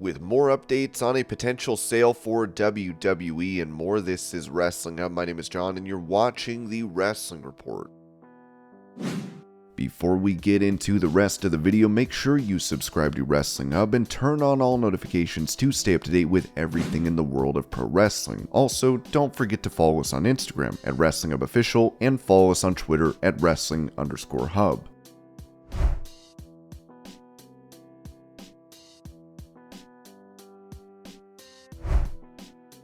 with more updates on a potential sale for WWE and more. This is Wrestling Hub. My name is John, and you're watching the Wrestling Report. Before we get into the rest of the video, make sure you subscribe to Wrestling Hub and turn on all notifications to stay up to date with everything in the world of pro wrestling. Also, don't forget to follow us on Instagram at Wrestling Hub Official and follow us on Twitter at Wrestling_Hub.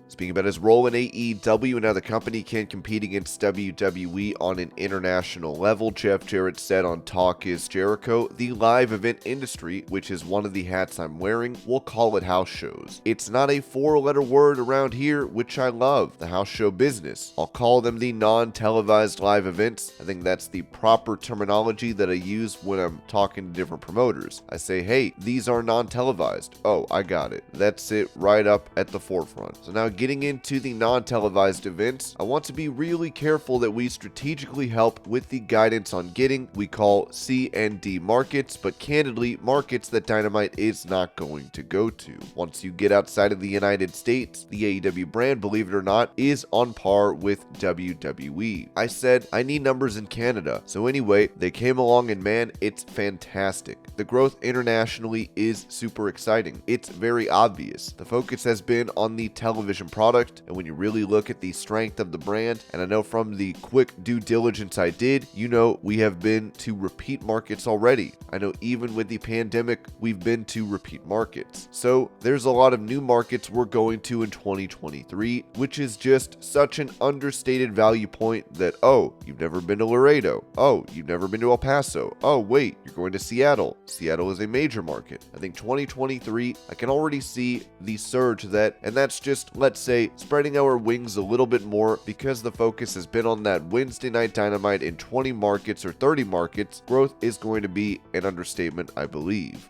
Speaking about his role in AEW and how the company can compete against WWE on an international level, Jeff Jarrett said on Talk is Jericho, "The live event industry, which is one of the hats I'm wearing, we'll call it house shows. It's not a four-letter word around here, which I love, the house show business. I'll call them the non-televised live events. I think that's the proper terminology that I use when I'm talking to different promoters. I say, hey, these are non-televised. Oh, I got it. That's it right up at the forefront. So now getting into the non-televised events, I want to be really careful that we strategically help with the guidance on getting we call C and D markets, but candidly markets that Dynamite is not going to go to. Once you get outside of the United States, the AEW brand, believe it or not, is on par with WWE. I said I need numbers in Canada, so anyway, they came along and man, it's fantastic. The growth internationally is super exciting. It's very obvious. The focus has been on the television product, and when you really look at the strength of the brand, and I know from the quick due diligence I did, you know we have been to repeat markets already. I know even with the pandemic, we've been to repeat markets. So there's a lot of new markets we're going to in 2023, which is just such an understated value point that, oh, you've never been to Laredo. Oh, you've never been to El Paso. Oh, wait, you're going to Seattle. Seattle is a major market. I think 2023, I can already see the surge that, and that's just, let's say, spreading our wings a little bit more because the focus has been on that Wednesday Night Dynamite in 20 markets or 30 markets. Growth is going to be an understatement, I believe.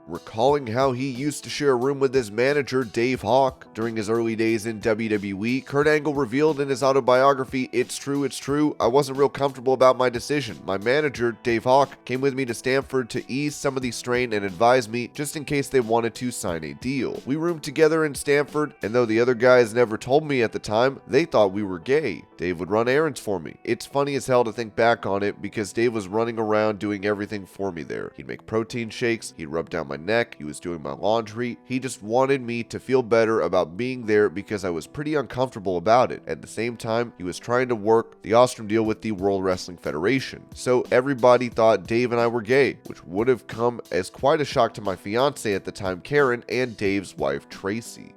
Recalling how he used to share a room with his manager, Dave Hawk, during his early days in WWE, Kurt Angle revealed in his autobiography, it's true, I wasn't real comfortable about my decision. My manager, Dave Hawk, came with me to Stamford to ease some of the strain and advise me just in case they wanted to sign a deal. We roomed together in Stamford, and though the other guys never told me at the time, they thought we were gay. Dave would run errands for me. It's funny as hell to think back on it because Dave was running around doing everything for me there. He'd make protein shakes, he'd rub down my neck, he was doing my laundry. He just wanted me to feel better about being there because I was pretty uncomfortable about it. At the same time, he was trying to work the Ostrom deal with the World Wrestling Federation. So everybody thought Dave and I were gay, which would have come as quite a shock to my fiance at the time, Karen, and Dave's wife, Tracy.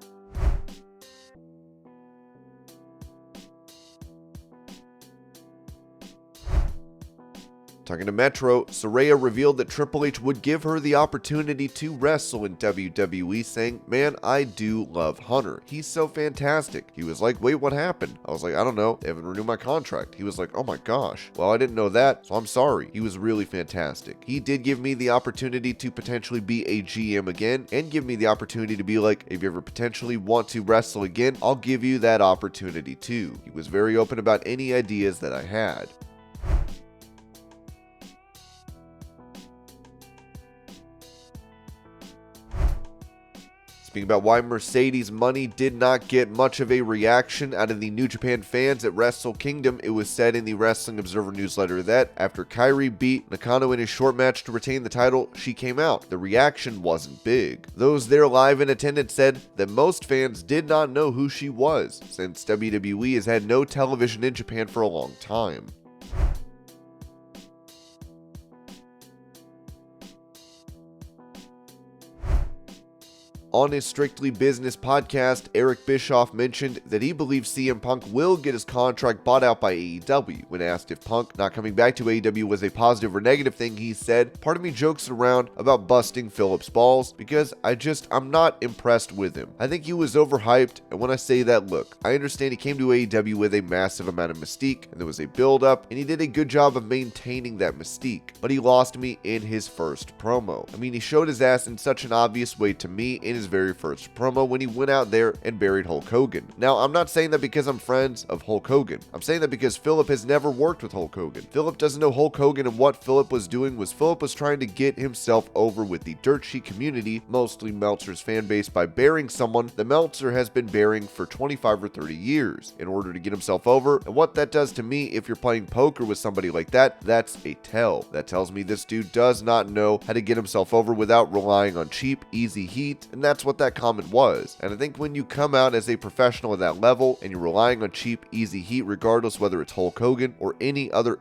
Talking to Metro, Saraya revealed that Triple H would give her the opportunity to wrestle in WWE, saying, man, I do love Hunter. He's so fantastic. He was like, wait, what happened? I was like, I don't know. They haven't renewed my contract. He was like, oh my gosh. Well, I didn't know that, so I'm sorry. He was really fantastic. He did give me the opportunity to potentially be a GM again and give me the opportunity to be like, if you ever potentially want to wrestle again, I'll give you that opportunity too. He was very open about any ideas that I had. Speaking about why Mercedes Mone did not get much of a reaction out of the New Japan fans at Wrestle Kingdom, it was said in the Wrestling Observer newsletter that after Kairi beat Nakano in his short match to retain the title, she came out. The reaction wasn't big. Those there live in attendance said that most fans did not know who she was, since WWE has had no television in Japan for a long time. On his Strictly Business podcast, Eric Bischoff mentioned that he believes CM Punk will get his contract bought out by AEW. When asked if Punk not coming back to AEW was a positive or negative thing, he said, part of me jokes around about busting Phillip's balls because I'm not impressed with him. I think he was overhyped, and when I say that, look, I understand he came to AEW with a massive amount of mystique, and there was a build-up, and he did a good job of maintaining that mystique, but he lost me in his first promo. I mean, he showed his ass in such an obvious way to me in his very first promo when he went out there and buried Hulk Hogan. Now, I'm not saying that because I'm friends of Hulk Hogan. I'm saying that because Philip has never worked with Hulk Hogan. Philip doesn't know Hulk Hogan, and what Philip was doing was Philip was trying to get himself over with the dirt sheet community, mostly Meltzer's fan base, by burying someone that Meltzer has been burying for 25 or 30 years in order to get himself over. And what that does to me, if you're playing poker with somebody like that, that's a tell. That tells me this dude does not know how to get himself over without relying on cheap, easy heat, and that's what that comment was. And I think when you come out as a professional at that level and you're relying on cheap, easy heat, regardless whether it's Hulk Hogan or any other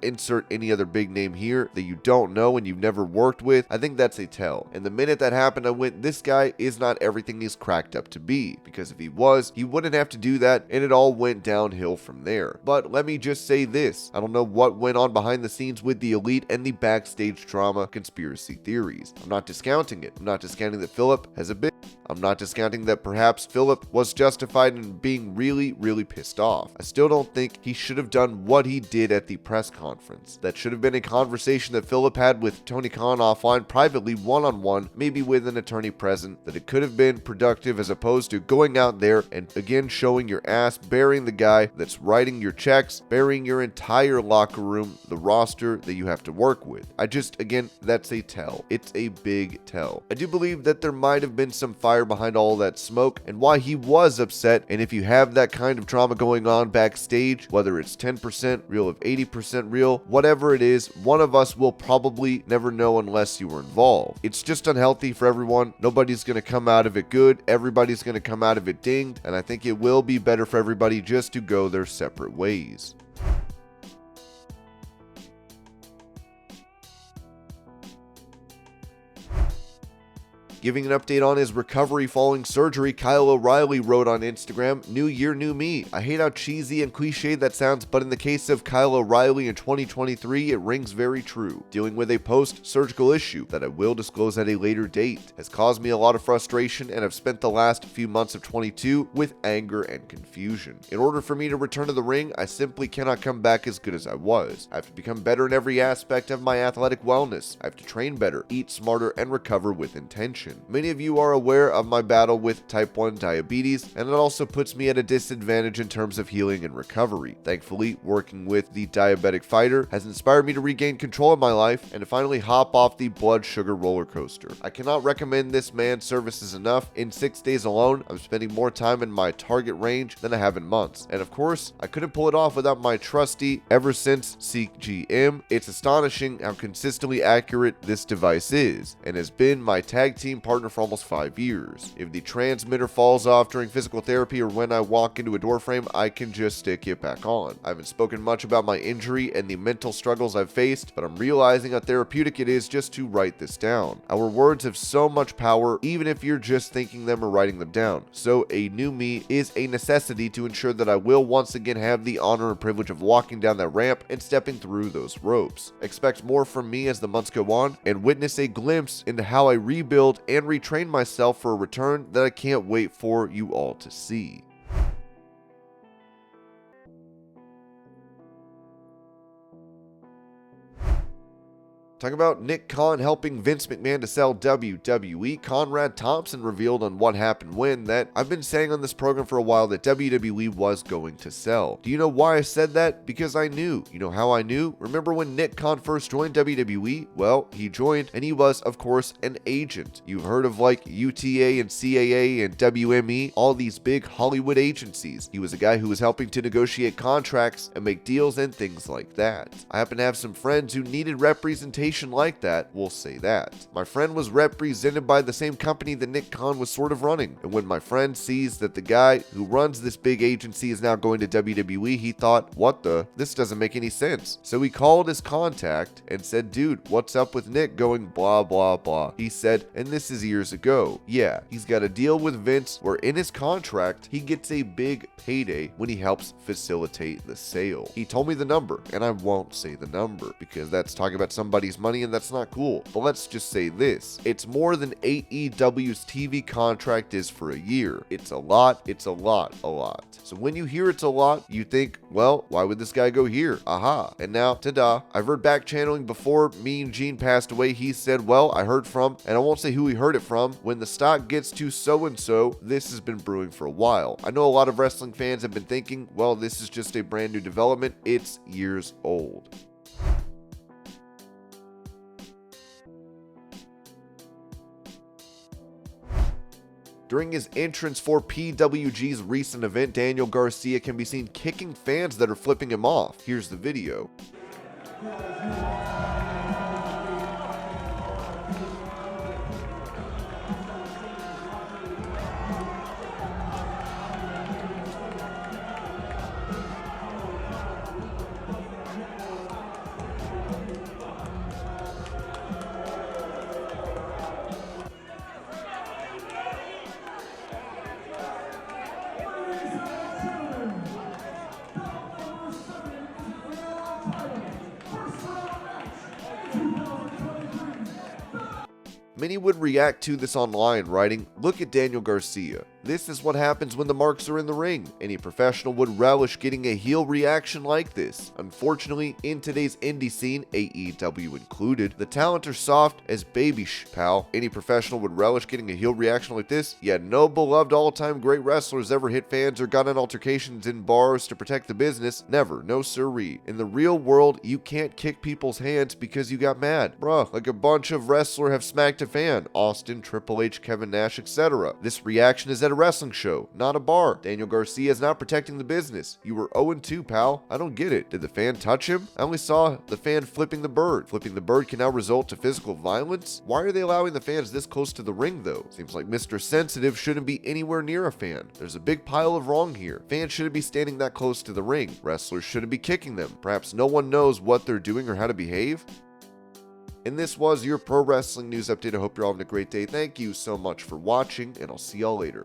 any other big name here that you don't know and you've never worked with, I think that's a tell. And the minute that happened, I went, this guy is not everything he's cracked up to be, because if he was, he wouldn't have to do that, and it all went downhill from there. But let me just say this, I don't know what went on behind the scenes with the Elite and the backstage drama conspiracy theories. I'm not discounting it. I'm not discounting that Philip has a bit. I'm not discounting that perhaps Philip was justified in being really, really pissed off. I still don't think he should have done what he did at the press conference. That should have been a conversation that Philip had with Tony Khan offline, privately, one-on-one, maybe with an attorney present, that it could have been productive as opposed to going out there and again showing your ass, burying the guy that's writing your checks, burying your entire locker room, the roster that you have to work with. Again, that's a tell. It's a big tell. I do believe that there might have been some fire behind all that smoke and why he was upset, and if you have that kind of drama going on backstage, whether it's 10% real, of 80% real, whatever it is, one of us will probably never know unless you were involved. It's just unhealthy for everyone. Nobody's going to come out of it good. Everybody's going to come out of it dinged, and I think it will be better for everybody just to go their separate ways. Giving an update on his recovery following surgery, Kyle O'Reilly wrote on Instagram, "New year, new me. I hate how cheesy and cliched that sounds, but in the case of Kyle O'Reilly in 2023, it rings very true. Dealing with a post-surgical issue that I will disclose at a later date has caused me a lot of frustration, and I've spent the last few months of 22 with anger and confusion. In order for me to return to the ring, I simply cannot come back as good as I was. I have to become better in every aspect of my athletic wellness. I have to train better, eat smarter, and recover with intention. Many of you are aware of my battle with type 1 diabetes, and it also puts me at a disadvantage in terms of healing and recovery. Thankfully, working with the diabetic fighter has inspired me to regain control of my life and to finally hop off the blood sugar roller coaster. I cannot recommend this man's services enough. In 6 days alone, I'm spending more time in my target range than I have in months. And of course, I couldn't pull it off without my trusty ever since CGM. It's astonishing how consistently accurate this device is, and has been my tag team partner for almost 5 years. If the transmitter falls off during physical therapy or when I walk into a door frame, I can just stick it back on. I haven't spoken much about my injury and the mental struggles I've faced, but I'm realizing how therapeutic it is just to write this down. Our words have so much power, even if you're just thinking them or writing them down. So a new me is a necessity to ensure that I will once again have the honor and privilege of walking down that ramp and stepping through those ropes. Expect more from me as the months go on, and witness a glimpse into how I rebuild and retrain myself for a return that I can't wait for you all to see." Talking about Nick Khan helping Vince McMahon to sell WWE, Conrad Thompson revealed on What Happened When that I've been saying on this program for a while that WWE was going to sell. Do you know why I said that? Because I knew. You know how I knew? Remember when Nick Khan first joined WWE? Well, he joined and he was, of course, an agent. You've heard of like UTA and CAA and WME, all these big Hollywood agencies. He was a guy who was helping to negotiate contracts and make deals and things like that. I happen to have some friends who needed representation like that, we'll say that. My friend was represented by the same company that Nick Khan was sort of running, and when my friend sees that the guy who runs this big agency is now going to WWE, he thought, what the? This doesn't make any sense. So he called his contact and said, "Dude, what's up with Nick going blah blah blah?" He said, and this is years ago, yeah, he's got a deal with Vince where in his contract, he gets a big payday when he helps facilitate the sale. He told me the number, and I won't say the number because that's talking about somebody's raise money, and that's not cool. But let's just say this. It's more than AEW's TV contract is for a year. It's a lot, it's a lot, a lot. So when you hear it's a lot, you think, well, why would this guy go here? Aha. And now, ta-da. I've heard back channeling before Mean Gene passed away. He said, well, I heard from, and I won't say who he heard it from, when the stock gets to so-and-so, this has been brewing for a while. I know a lot of wrestling fans have been thinking, well, this is just a brand new development. It's years old. During his entrance for PWG's recent event, Daniel Garcia can be seen kicking fans that are flipping him off. Here's the video. Many would react to this online, writing, "Look at Daniel Garcia. This is what happens when the marks are in the ring. Any professional would relish getting a heel reaction like this. Unfortunately, in today's indie scene, AEW included, the talent are soft as baby pal. Any professional would relish getting a heel reaction like this, yet no beloved all-time great wrestlers ever hit fans or got in altercations in bars to protect the business. Never, no siree. In the real world, you can't kick people's hands because you got mad. Bruh, like a bunch of wrestlers have smacked a fan. Austin, Triple H, Kevin Nash, etc. This reaction is at a wrestling show, not a bar. Daniel Garcia is not protecting the business. You were 0-2, pal. I don't get it. Did the fan touch him? I only saw the fan flipping the bird. Flipping the bird can now result to physical violence? Why are they allowing the fans this close to the ring, though? Seems like Mr. Sensitive shouldn't be anywhere near a fan. There's a big pile of wrong here. Fans shouldn't be standing that close to the ring. Wrestlers shouldn't be kicking them. Perhaps no one knows what they're doing or how to behave? And this was your pro wrestling news update. I hope you're all having a great day. Thank you so much for watching, and I'll see y'all later.